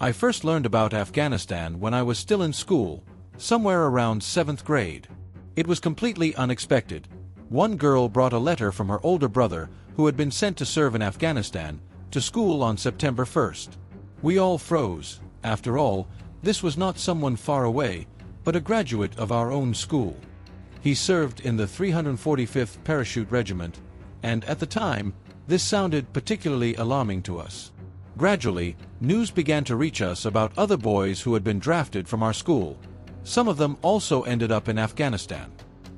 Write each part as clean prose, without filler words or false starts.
I first learned about Afghanistan when I was still in school, somewhere around 7th grade. It was completely unexpected. One girl brought a letter from her older brother, who had been sent to serve in Afghanistan, to school on September 1st. We all froze. After all, this was not someone far away, but a graduate of our own school. He served in the 345th Parachute Regiment, and at the time, this sounded particularly alarming to us. Gradually, news began to reach us about other boys who had been drafted from our school. Some of them also ended up in Afghanistan.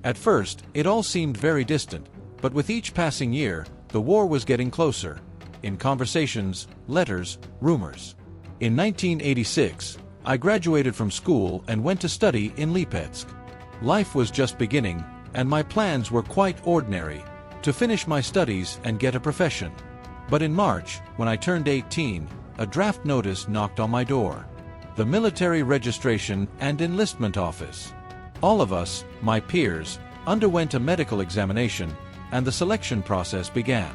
At first, it all seemed very distant, but with each passing year, the war was getting closer. In conversations, letters, rumors. In 1986, I graduated from school and went to study in Lipetsk. Life was just beginning, and my plans were quite ordinary: to finish my studies and get a profession. But in March, when I turned 18, a draft notice knocked on my door. The Military Registration and Enlistment Office. All of us, my peers, underwent a medical examination, and the selection process began.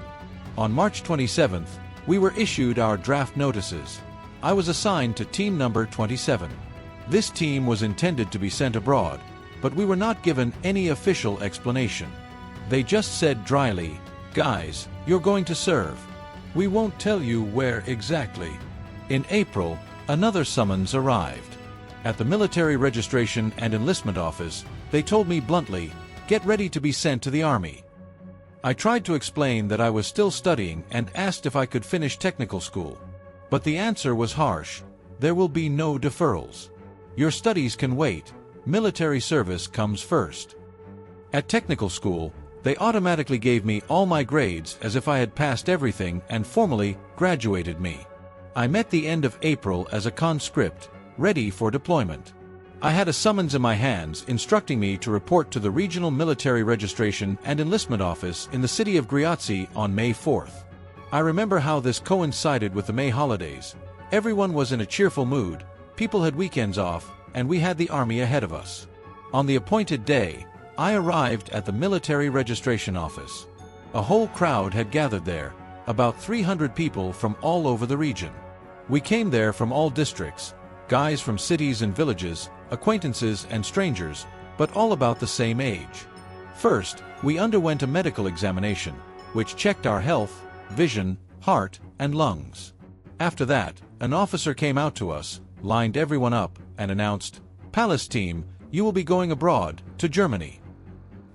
On March 27th, we were issued our draft notices. I was assigned to team number 27. This team was intended to be sent abroad, but we were not given any official explanation. They just said dryly, "Guys, you're going to serve. We won't tell you where exactly." In April, another summons arrived. At the Military Registration and Enlistment Office, they told me bluntly, "Get ready to be sent to the Army." I tried to explain that I was still studying and asked if I could finish technical school. But the answer was harsh: there will be no deferrals. Your studies can wait. Military service comes first. At technical school, they automatically gave me all my grades as if I had passed everything and formally graduated me. I met the end of April as a conscript, ready for deployment. I had a summons in my hands instructing me to report to the Regional Military Registration and Enlistment Office in the city of Griazi on May 4th. I remember how this coincided with the May holidays. Everyone was in a cheerful mood, people had weekends off, and we had the army ahead of us. On the appointed day, I arrived at the Military Registration Office. A whole crowd had gathered there, about 300 people from all over the region. We came there from all districts, guys from cities and villages, acquaintances and strangers, but all about the same age. First, we underwent a medical examination, which checked our health, vision, heart, and lungs. After that, an officer came out to us, lined everyone up, and announced, "Palace team, you will be going abroad, to Germany."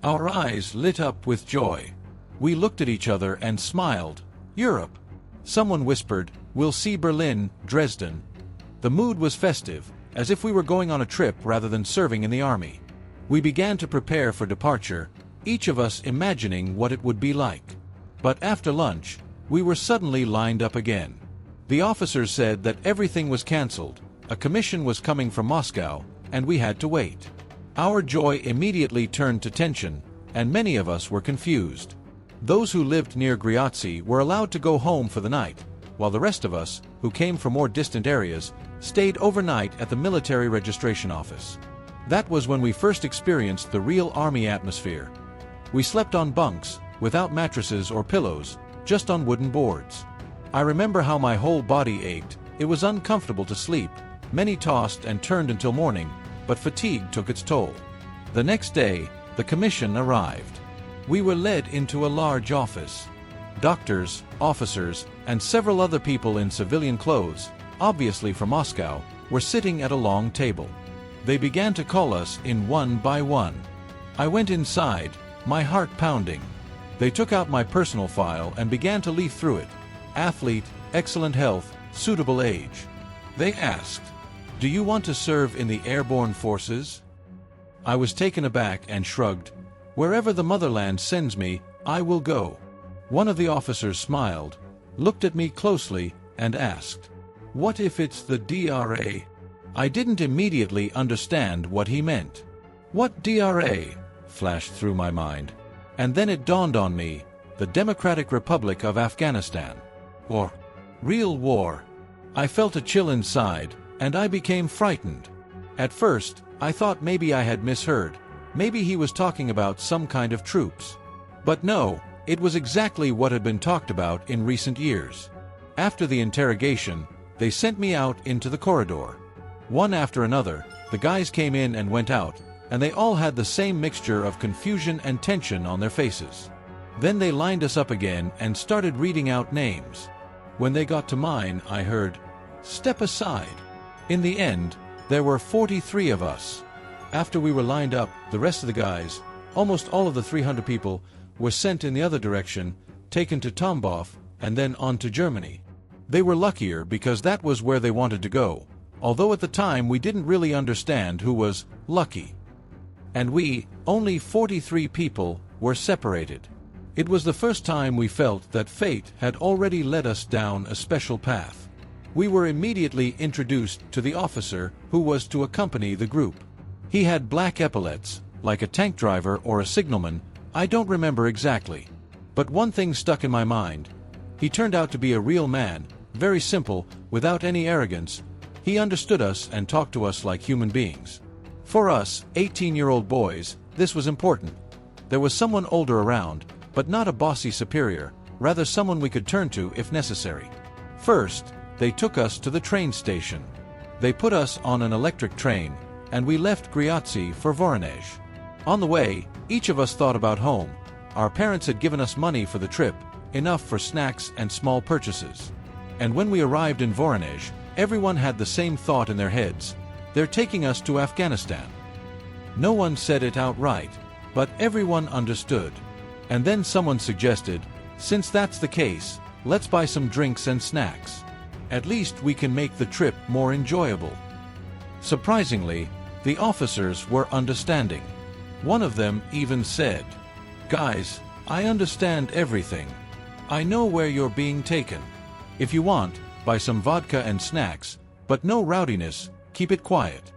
Our eyes lit up with joy. We looked at each other and smiled. Europe. Someone whispered, "We'll see Berlin, Dresden." The mood was festive, as if we were going on a trip rather than serving in the army. We began to prepare for departure, each of us imagining what it would be like. But after lunch, we were suddenly lined up again. The officers said that everything was cancelled, a commission was coming from Moscow, and we had to wait. Our joy immediately turned to tension, and many of us were confused. Those who lived near Griazi were allowed to go home for the night, while the rest of us, who came from more distant areas, stayed overnight at the Military Registration Office. That was when we first experienced the real army atmosphere. We slept on bunks, without mattresses or pillows, just on wooden boards. I remember how my whole body ached. It was uncomfortable to sleep. Many tossed and turned until morning, but fatigue took its toll. The next day, the commission arrived. We were led into a large office. Doctors, officers, and several other people in civilian clothes, obviously from Moscow, were sitting at a long table. They began to call us in one by one. I went inside, my heart pounding. They took out my personal file and began to leaf through it. Athlete, excellent health, suitable age. They asked, "Do you want to serve in the airborne forces?" I was taken aback and shrugged. "Wherever the motherland sends me, I will go." One of the officers smiled, looked at me closely, and asked, "What if it's the DRA?" I didn't immediately understand what he meant. What DRA? Flashed through my mind. And then it dawned on me, the Democratic Republic of Afghanistan. Or real war. I felt a chill inside, and I became frightened. At first, I thought maybe I had misheard. Maybe he was talking about some kind of troops. But no, it was exactly what had been talked about in recent years. After the interrogation, They sent me out into the corridor. One after another, the guys came in and went out, and they all had the same mixture of confusion and tension on their faces. Then they lined us up again and started reading out names. When they got to mine, I heard, "Step aside." In the end, there were 43 of us. After we were lined up, the rest of the guys, almost all of the 300 people, were sent in the other direction, taken to Tambov, and then on to Germany. They were luckier because that was where they wanted to go, although at the time we didn't really understand who was lucky. And we, only 43 people, were separated. It was the first time we felt that fate had already led us down a special path. We were immediately introduced to the officer who was to accompany the group. He had black epaulets, like a tank driver or a signalman, I don't remember exactly. But one thing stuck in my mind. He turned out to be a real man, very simple, without any arrogance. He understood us and talked to us like human beings. For us, 18-year-old boys, this was important. There was someone older around, but not a bossy superior, rather someone we could turn to if necessary. First, they took us to the train station. They put us on an electric train, and we left Gryazzi for Voronezh. On the way, each of us thought about home. Our parents had given us money for the trip, enough for snacks and small purchases. And when we arrived in Voronezh, everyone had the same thought in their heads. They're taking us to Afghanistan. No one said it outright, but everyone understood. And then someone suggested, since that's the case, let's buy some drinks and snacks. At least we can make the trip more enjoyable. Surprisingly, the officers were understanding. One of them even said, "Guys, I understand everything. I know where you're being taken. If you want, buy some vodka and snacks, but no rowdiness, keep it quiet."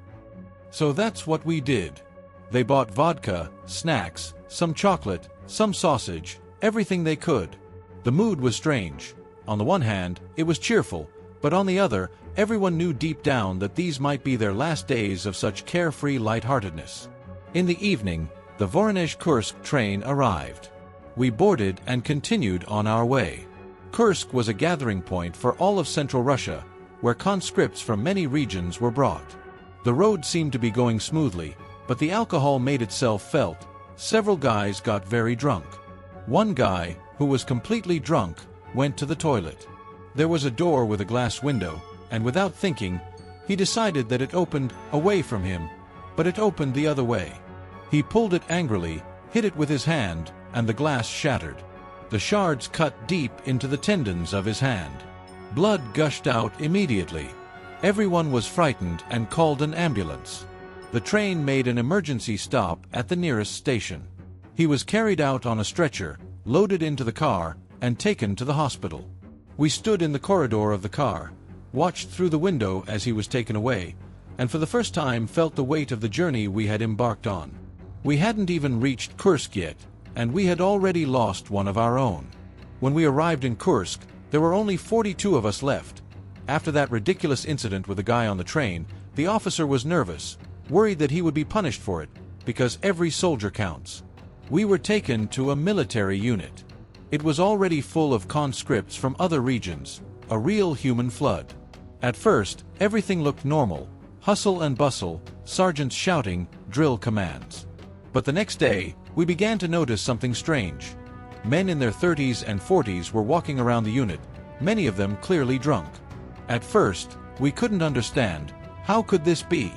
So that's what we did. They bought vodka, snacks, some chocolate, some sausage, everything they could. The mood was strange. On the one hand, it was cheerful, but on the other, everyone knew deep down that these might be their last days of such carefree lightheartedness. In the evening, the Voronezh-Kursk train arrived. We boarded and continued on our way. Kursk was a gathering point for all of Central Russia, where conscripts from many regions were brought. The road seemed to be going smoothly, but the alcohol made itself felt. Several guys got very drunk. One guy, who was completely drunk, went to the toilet. There was a door with a glass window, and without thinking, he decided that it opened away from him, but it opened the other way. He pulled it angrily, hit it with his hand, and the glass shattered. The shards cut deep into the tendons of his hand. Blood gushed out immediately. Everyone was frightened and called an ambulance. The train made an emergency stop at the nearest station. He was carried out on a stretcher, loaded into the car, and taken to the hospital. We stood in the corridor of the car, watched through the window as he was taken away, and for the first time felt the weight of the journey we had embarked on. We hadn't even reached Kursk yet, and we had already lost one of our own. When we arrived in Kursk, there were only 42 of us left. After that ridiculous incident with the guy on the train, the officer was nervous, worried that he would be punished for it, because every soldier counts. We were taken to a military unit. It was already full of conscripts from other regions, a real human flood. At first, everything looked normal, hustle and bustle, sergeants shouting, drill commands. But the next day, we began to notice something strange. Men in their 30s and 40s were walking around the unit, many of them clearly drunk. At first, we couldn't understand, how could this be?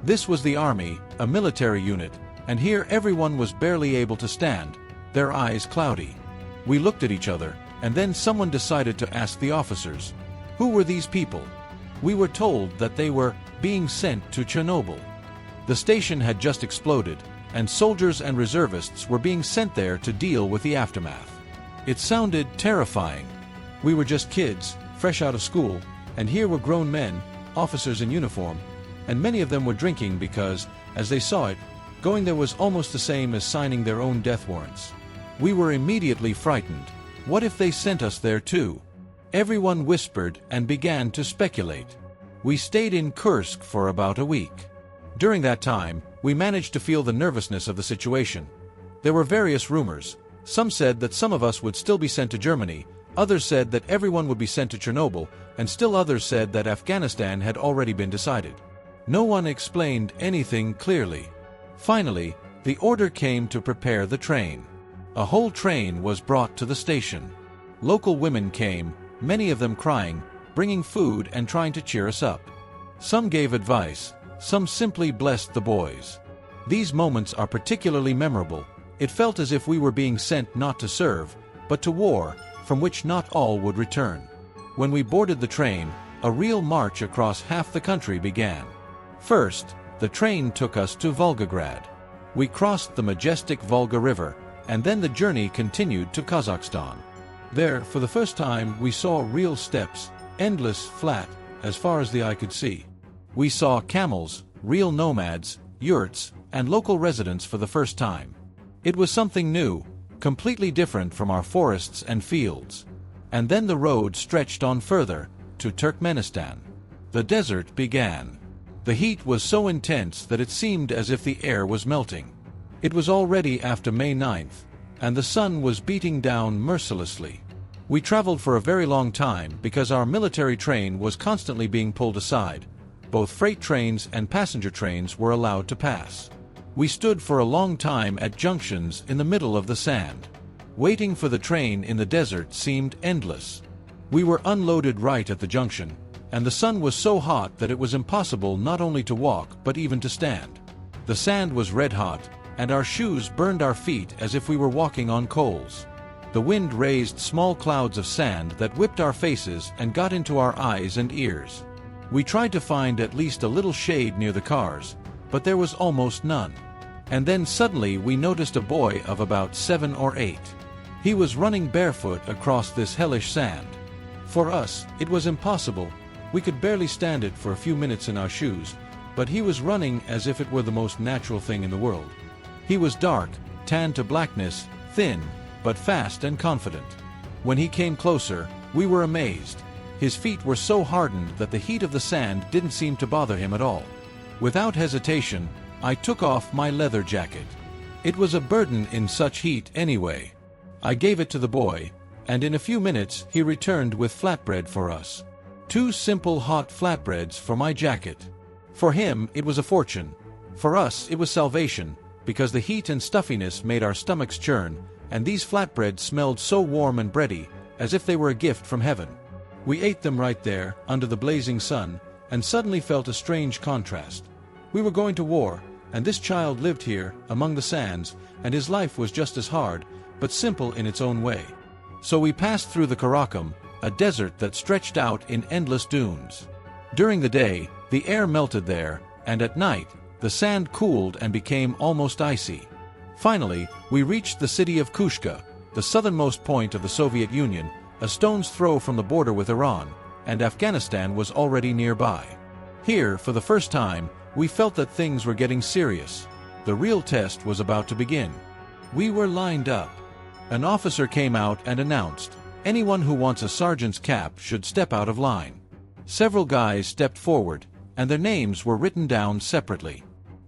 This was the army, a military unit, and here everyone was barely able to stand, their eyes cloudy. We looked at each other, and then someone decided to ask the officers, who were these people? We were told that they were being sent to Chernobyl. The station had just exploded, and soldiers and reservists were being sent there to deal with the aftermath. It sounded terrifying. We were just kids, fresh out of school, and here were grown men, officers in uniform, and many of them were drinking because, as they saw it, going there was almost the same as signing their own death warrants. We were immediately frightened. What if they sent us there too? Everyone whispered and began to speculate. We stayed in Kursk for about a week. During that time, we managed to feel the nervousness of the situation. There were various rumors. Some said that some of us would still be sent to Germany, Others said that everyone would be sent to Chernobyl, and still others said that Afghanistan had already been decided. No one explained anything clearly. Finally, the order came to prepare the train. A whole train was brought to the station. Local women came, many of them crying, bringing food and trying to cheer us up. Some gave advice, some simply blessed the boys. These moments are particularly memorable. It felt as if we were being sent not to serve, but to war, from which not all would return. When we boarded the train, a real march across half the country began. First, the train took us to Volgograd. We crossed the majestic Volga River, and then the journey continued to Kazakhstan. There, for the first time, we saw real steppes, endless, flat, as far as the eye could see. We saw camels, real nomads, yurts, and local residents for the first time. It was something new, completely different from our forests and fields. And then the road stretched on further, to Turkmenistan. The desert began. The heat was so intense that it seemed as if the air was melting. It was already after May 9th, and the sun was beating down mercilessly. We traveled for a very long time because our military train was constantly being pulled aside. Both freight trains and passenger trains were allowed to pass. We stood for a long time at junctions in the middle of the sand. Waiting for the train in the desert seemed endless. We were unloaded right at the junction, and the sun was so hot that it was impossible not only to walk but even to stand. The sand was red hot, and our shoes burned our feet as if we were walking on coals. The wind raised small clouds of sand that whipped our faces and got into our eyes and ears. We tried to find at least a little shade near the cars, but there was almost none. And then suddenly we noticed a boy of about 7 or 8. He was running barefoot across this hellish sand. For us, it was impossible. We could barely stand it for a few minutes in our shoes, but he was running as if it were the most natural thing in the world. He was dark, tanned to blackness, thin, but fast and confident. When he came closer, we were amazed. His feet were so hardened that the heat of the sand didn't seem to bother him at all. Without hesitation, I took off my leather jacket. It was a burden in such heat anyway. I gave it to the boy, and in a few minutes he returned with flatbread for us. 2 simple hot flatbreads for my jacket. For him, it was a fortune. For us, it was salvation, because the heat and stuffiness made our stomachs churn, and these flatbreads smelled so warm and bready, as if they were a gift from heaven. We ate them right there, under the blazing sun, and suddenly felt a strange contrast. We were going to war, and this child lived here, among the sands, and his life was just as hard, but simple in its own way. So we passed through the Karakum, a desert that stretched out in endless dunes. During the day, the air melted there, and at night, the sand cooled and became almost icy. Finally, we reached the city of Kushka, the southernmost point of the Soviet Union, a stone's throw from the border with Iran, and Afghanistan was already nearby. Here, for the first time, we felt that things were getting serious. The real test was about to begin. We were lined up. An officer came out and announced, "Anyone who wants a sergeant's cap should step out of line." Several guys stepped forward, and their names were written down separately.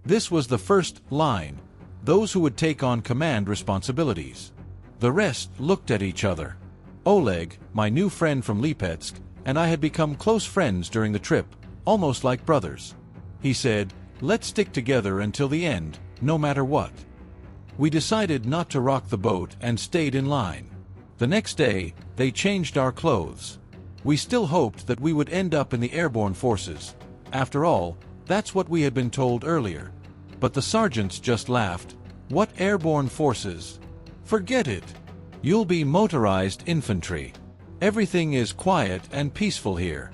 This was the first line, those who would take on command responsibilities. The rest looked at each other. Oleg, my new friend from Lipetsk, and I had become close friends during the trip, almost like brothers. He said, "Let's stick together until the end, no matter what." We decided not to rock the boat and stayed in line. The next day, they changed our clothes. We still hoped that we would end up in the airborne forces. After all, that's what we had been told earlier. But the sergeants just laughed. "What airborne forces? Forget it. You'll be motorized infantry. Everything is quiet and peaceful here."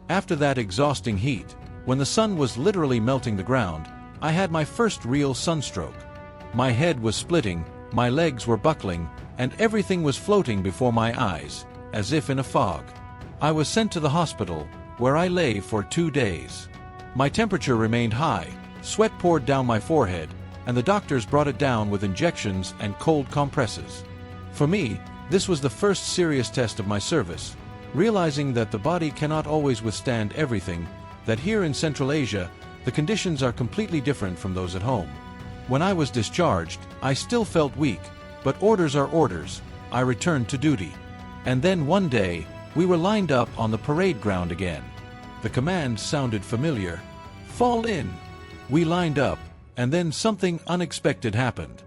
After that exhausting heat, when the sun was literally melting the ground, I had my first real sunstroke. My head was splitting, my legs were buckling, and everything was floating before my eyes, as if in a fog. I was sent to the hospital, where I lay for 2 days. My temperature remained high, sweat poured down my forehead, and the doctors brought it down with injections and cold compresses. For me, this was the first serious test of my service, realizing that the body cannot always withstand everything, that here in Central Asia, the conditions are completely different from those at home. When I was discharged, I still felt weak, but orders are orders. I returned to duty. And then one day, we were lined up on the parade ground again. The command sounded familiar. Fall in! We lined up, and then something unexpected happened.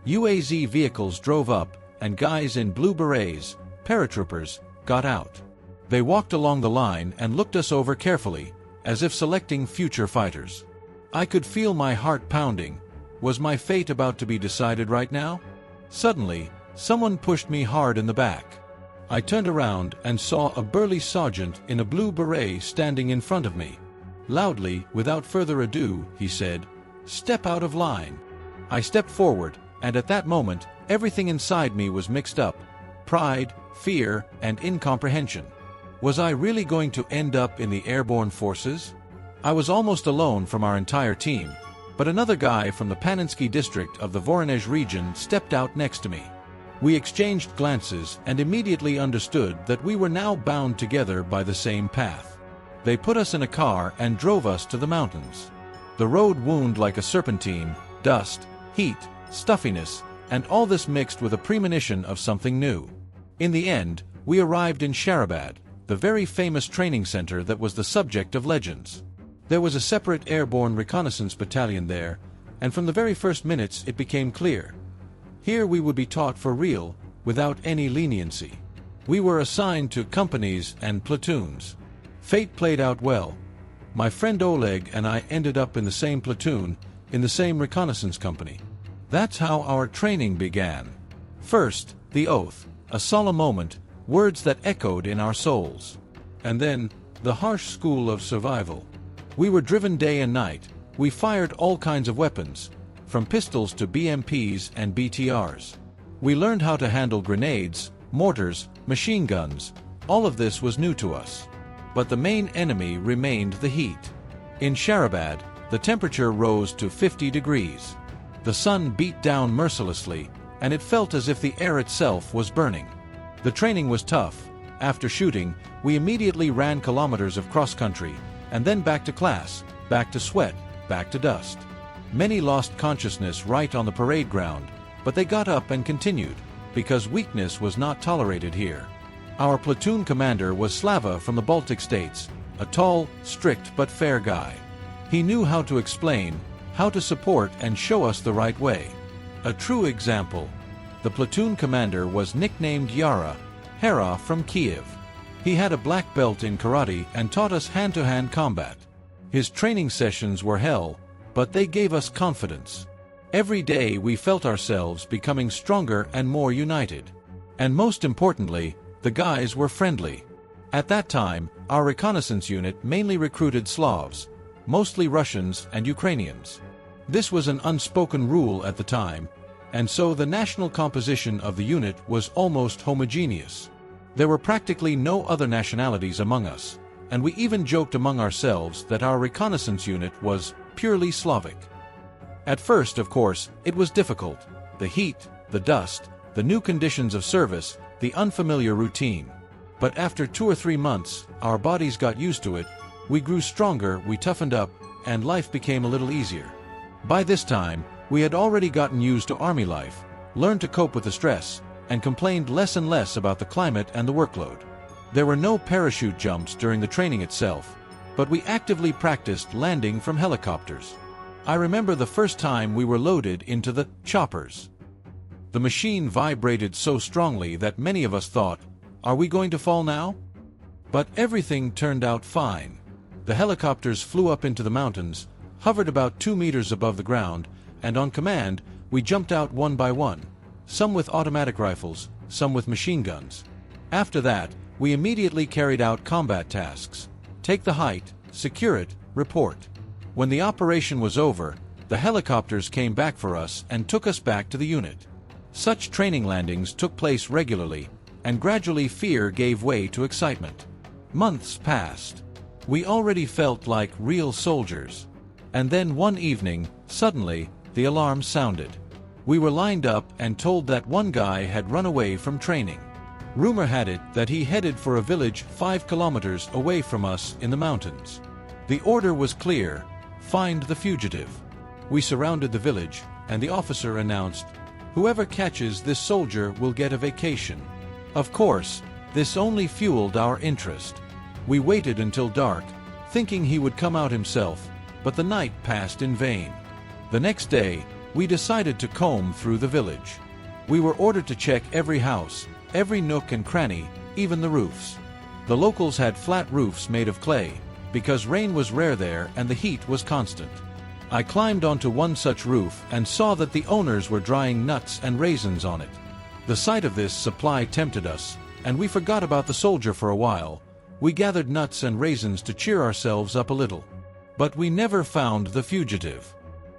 UAZ vehicles drove up, and guys in blue berets, paratroopers, got out. They walked along the line and looked us over carefully, as if selecting future fighters. I could feel my heart pounding. Was my fate about to be decided right now? Suddenly, someone pushed me hard in the back. I turned around and saw a burly sergeant in a blue beret standing in front of me. Loudly, without further ado, he said, "Step out of line." I stepped forward, and at that moment, everything inside me was mixed up: pride, fear, and incomprehension. Was I really going to end up in the airborne forces? I was almost alone from our entire team, but another guy from the Paninsky district of the Voronezh region stepped out next to me. We exchanged glances and immediately understood that we were now bound together by the same path. They put us in a car and drove us to the mountains. The road wound like a serpentine, dust, heat, stuffiness, and all this mixed with a premonition of something new. In the end, we arrived in Sharabad, the very famous training center that was the subject of legends. There was a separate airborne reconnaissance battalion there, and from the very first minutes it became clear. Here we would be taught for real, without any leniency. We were assigned to companies and platoons. Fate played out well. My friend Oleg and I ended up in the same platoon, in the same reconnaissance company. That's how our training began. First, the oath, a solemn moment, words that echoed in our souls. And then, the harsh school of survival. We were driven day and night. We fired all kinds of weapons, from pistols to BMPs and BTRs. We learned how to handle grenades, mortars, machine guns. All of this was new to us. But the main enemy remained the heat. In Sharabad, the temperature rose to 50 degrees. The sun beat down mercilessly, and it felt as if the air itself was burning. The training was tough. After shooting, we immediately ran kilometers of cross-country, and then back to class, back to sweat, back to dust. Many lost consciousness right on the parade ground, but they got up and continued, because weakness was not tolerated here. Our platoon commander was Slava from the Baltic states, a tall, strict but fair guy. He knew how to explain, how to support and show us the right way. A true example. The platoon commander was nicknamed Yara, Hera from Kiev. He had a black belt in karate and taught us hand-to-hand combat. His training sessions were hell, but they gave us confidence. Every day we felt ourselves becoming stronger and more united. And most importantly, the guys were friendly. At that time, our reconnaissance unit mainly recruited Slavs, mostly Russians and Ukrainians. This was an unspoken rule at the time, and so the national composition of the unit was almost homogeneous. There were practically no other nationalities among us, and we even joked among ourselves that our reconnaissance unit was purely Slavic. At first, of course, it was difficult. The heat, the dust, the new conditions of service, the unfamiliar routine. But after 2 or 3 months, our bodies got used to it, we grew stronger, we toughened up, and life became a little easier. By this time, we had already gotten used to army life, learned to cope with the stress, and complained less and less about the climate and the workload. There were no parachute jumps during the training itself, but we actively practiced landing from helicopters. I remember the first time we were loaded into the choppers. The machine vibrated so strongly that many of us thought, "Are we going to fall now?" But everything turned out fine. The helicopters flew up into the mountains, hovered about 2 meters above the ground, and on command, we jumped out one by one, some with automatic rifles, some with machine guns. After that, we immediately carried out combat tasks: take the height, secure it, report. When the operation was over, the helicopters came back for us and took us back to the unit. Such training landings took place regularly, and gradually fear gave way to excitement. Months passed. We already felt like real soldiers. And then one evening, suddenly, the alarm sounded. We were lined up and told that one guy had run away from training. Rumor had it that he headed for a village 5 kilometers away from us in the mountains. The order was clear: find the fugitive. We surrounded the village, and the officer announced, "Whoever catches this soldier will get a vacation." Of course, This only fueled our interest. We waited until dark, thinking he would come out himself, but the night passed in vain. The next day, we decided to comb through the village. We were ordered to check every house, every nook and cranny, even the roofs. The locals had flat roofs made of clay, because rain was rare there and the heat was constant. I climbed onto one such roof and saw that the owners were drying nuts and raisins on it. The sight of this supply tempted us, and we forgot about the soldier for a while. We gathered nuts and raisins to cheer ourselves up a little. But we never found the fugitive.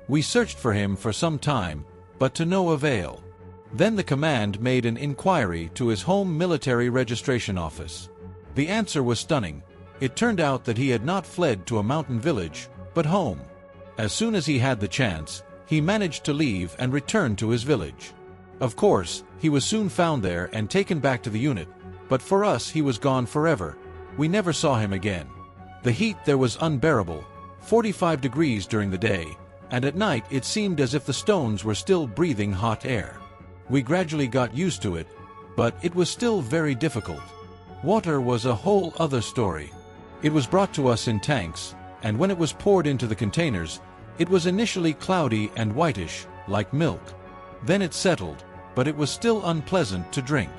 We searched for him for some time, but to no avail. Then the command made an inquiry to his home military registration office. The answer was stunning. It turned out that he had not fled to a mountain village, but home. As soon as he had the chance, he managed to leave and return to his village. Of course, he was soon found there and taken back to the unit, but for us he was gone forever. We never saw him again. The heat there was unbearable, 45 degrees during the day, and at night it seemed as if the stones were still breathing hot air. We gradually got used to it, but it was still very difficult. Water was a whole other story. It was brought to us in tanks, and when it was poured into the containers, it was initially cloudy and whitish, like milk. Then it settled, but it was still unpleasant to drink.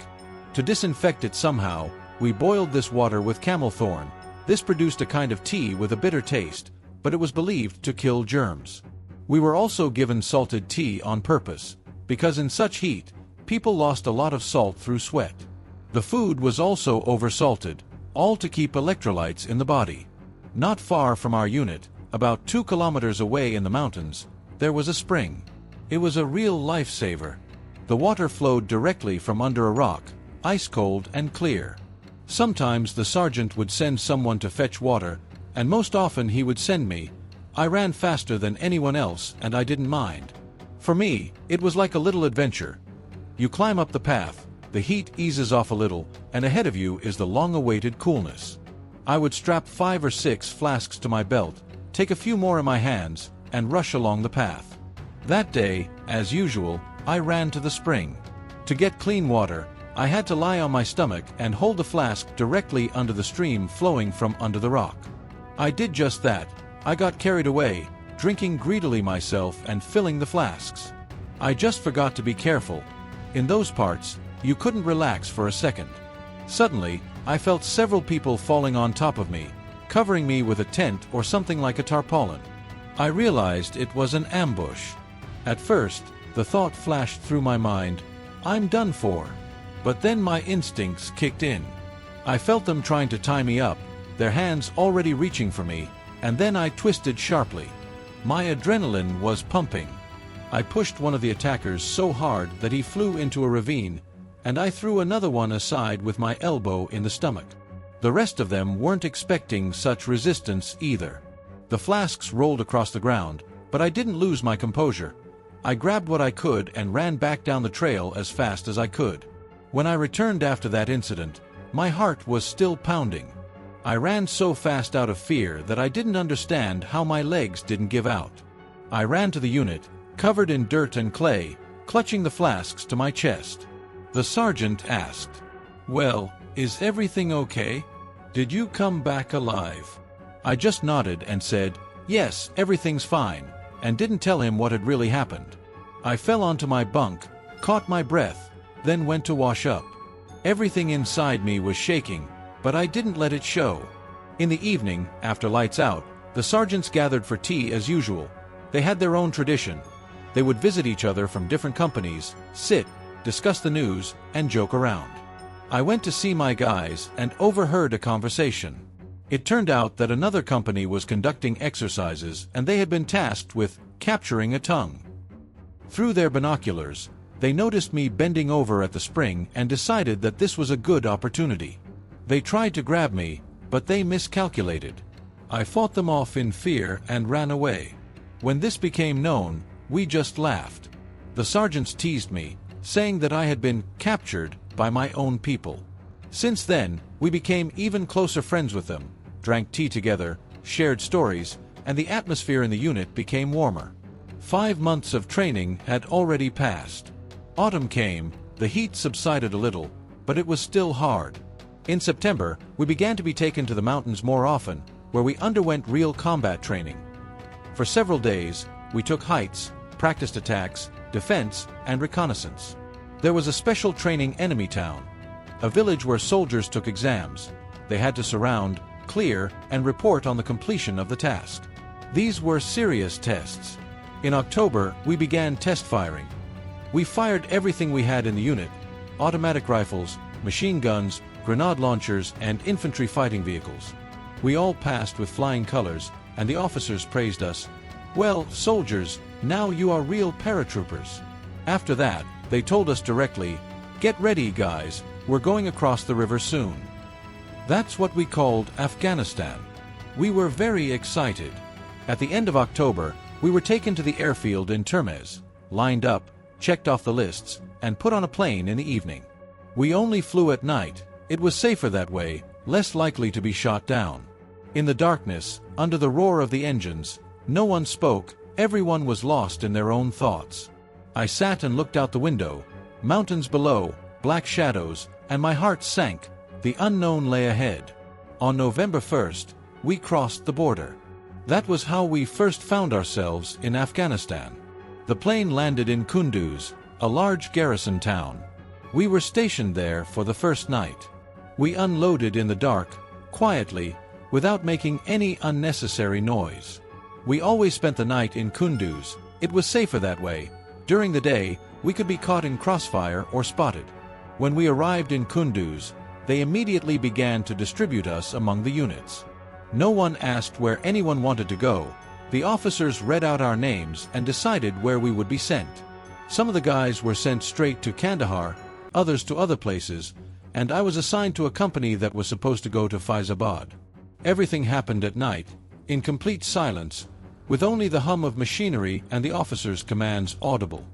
To disinfect it somehow, we boiled this water with camel thorn. This produced a kind of tea with a bitter taste, but it was believed to kill germs. We were also given salted tea on purpose, because in such heat, people lost a lot of salt through sweat. The food was also oversalted, all to keep electrolytes in the body. Not far from our unit, about 2 kilometers away in the mountains, there was a spring. It was a real lifesaver. The water flowed directly from under a rock, ice cold and clear. Sometimes the sergeant would send someone to fetch water, and most often he would send me. I ran faster than anyone else and I didn't mind. For me, it was like a little adventure. You climb up the path, the heat eases off a little, and ahead of you is the long-awaited coolness. I would strap 5 or 6 flasks to my belt, take a few more in my hands, and rush along the path. That day, as usual, I ran to the spring. To get clean water, I had to lie on my stomach and hold the flask directly under the stream flowing from under the rock. I did just that. I got carried away, drinking greedily myself and filling the flasks. I just forgot to be careful. In those parts, you couldn't relax for a second. Suddenly, I felt several people falling on top of me, covering me with a tent or something like a tarpaulin. I realized it was an ambush. At first, the thought flashed through my mind, I'm done for. But then my instincts kicked in. I felt them trying to tie me up, their hands already reaching for me, and then I twisted sharply. My adrenaline was pumping. I pushed one of the attackers so hard that he flew into a ravine, and I threw another one aside with my elbow in the stomach. The rest of them weren't expecting such resistance either. The flasks rolled across the ground, but I didn't lose my composure. I grabbed what I could and ran back down the trail as fast as I could. When I returned after that incident, my heart was still pounding. I ran so fast out of fear that I didn't understand how my legs didn't give out. I ran to the unit, covered in dirt and clay, clutching the flasks to my chest. The sergeant asked, "Well, is everything okay? Did you come back alive?" I just nodded and said, "Yes, everything's fine," and didn't tell him what had really happened. I fell onto my bunk, caught my breath, then went to wash up. Everything inside me was shaking, but I didn't let it show. In the evening, after lights out, the sergeants gathered for tea as usual. They had their own tradition. They would visit each other from different companies, sit, discuss the news, and joke around. I went to see my guys and overheard a conversation. It turned out that another company was conducting exercises and they had been tasked with capturing a tongue. Through their binoculars, they noticed me bending over at the spring and decided that this was a good opportunity. They tried to grab me, but they miscalculated. I fought them off in fear and ran away. When this became known, we just laughed. The sergeants teased me, saying that I had been captured by my own people. Since then, we became even closer friends with them, drank tea together, shared stories, and the atmosphere in the unit became warmer. 5 months of training had already passed. Autumn came, the heat subsided a little, but it was still hard. In September, we began to be taken to the mountains more often, where we underwent real combat training. For several days, we took heights, practiced attacks, defense, and reconnaissance. There was a special training enemy town, a village where soldiers took exams. They had to surround, clear, and report on the completion of the task. These were serious tests. In October, we began test firing. We fired everything we had in the unit: automatic rifles, machine guns, grenade launchers, and infantry fighting vehicles. We all passed with flying colors, and the officers praised us. "Well, soldiers, now you are real paratroopers." After that, they told us directly, "Get ready, guys, we're going across the river soon." That's what we called Afghanistan. We were very excited. At the end of October, we were taken to the airfield in Termez, lined up, checked off the lists, and put on a plane in the evening. We only flew at night. It was safer that way, less likely to be shot down. In the darkness, under the roar of the engines, no one spoke, everyone was lost in their own thoughts. I sat and looked out the window, mountains below, black shadows, and my heart sank. The unknown lay ahead. On November 1st, we crossed the border. That was how we first found ourselves in Afghanistan. The plane landed in Kunduz, a large garrison town. We were stationed there for the first night. We unloaded in the dark, quietly, without making any unnecessary noise. We always spent the night in Kunduz. It was safer that way. During the day, we could be caught in crossfire or spotted. When we arrived in Kunduz, they immediately began to distribute us among the units. No one asked where anyone wanted to go. The officers read out our names and decided where we would be sent. Some of the guys were sent straight to Kandahar, others to other places, and I was assigned to a company that was supposed to go to Faizabad. Everything happened at night, in complete silence, with only the hum of machinery and the officers' commands audible.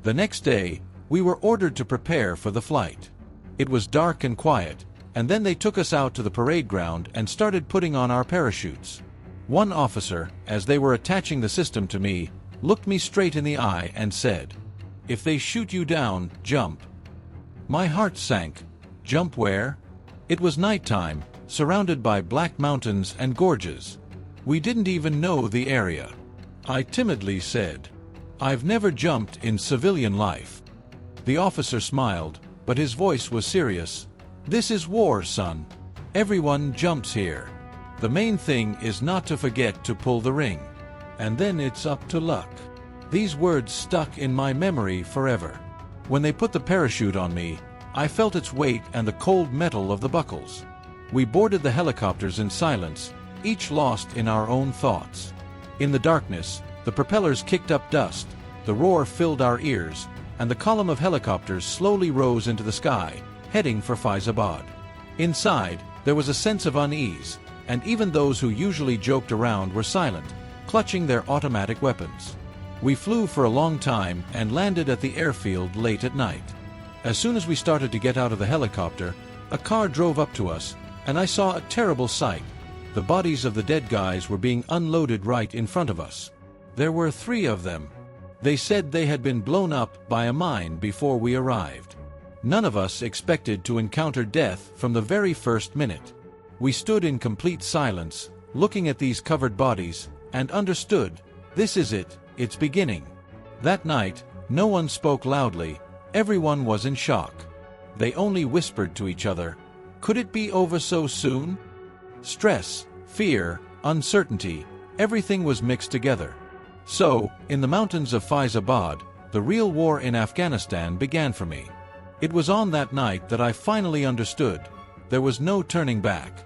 The next day, we were ordered to prepare for the flight. It was dark and quiet, and then they took us out to the parade ground and started putting on our parachutes. One officer, as they were attaching the system to me, looked me straight in the eye and said, "If they shoot you down, jump." My heart sank. Jump where? It was nighttime, surrounded by black mountains and gorges. We didn't even know the area. I timidly said, "I've never jumped in civilian life." The officer smiled, but his voice was serious. "This is war, son. Everyone jumps here. The main thing is not to forget to pull the ring. And then it's up to luck." These words stuck in my memory forever. When they put the parachute on me, I felt its weight and the cold metal of the buckles. We boarded the helicopters in silence, each lost in our own thoughts. In the darkness, the propellers kicked up dust, the roar filled our ears, and the column of helicopters slowly rose into the sky, heading for Faizabad. Inside, there was a sense of unease, and even those who usually joked around were silent, clutching their automatic weapons. We flew for a long time and landed at the airfield late at night. As soon as we started to get out of the helicopter, a car drove up to us, and I saw a terrible sight. The bodies of the dead guys were being unloaded right in front of us. There were 3 of them. They said they had been blown up by a mine before we arrived. None of us expected to encounter death from the very first minute. We stood in complete silence, looking at these covered bodies, and understood, this is it, it's beginning. That night, no one spoke loudly, everyone was in shock. They only whispered to each other, could it be over so soon? Stress, fear, uncertainty, everything was mixed together. So, in the mountains of Faizabad, the real war in Afghanistan began for me. It was on that night that I finally understood. There was no turning back.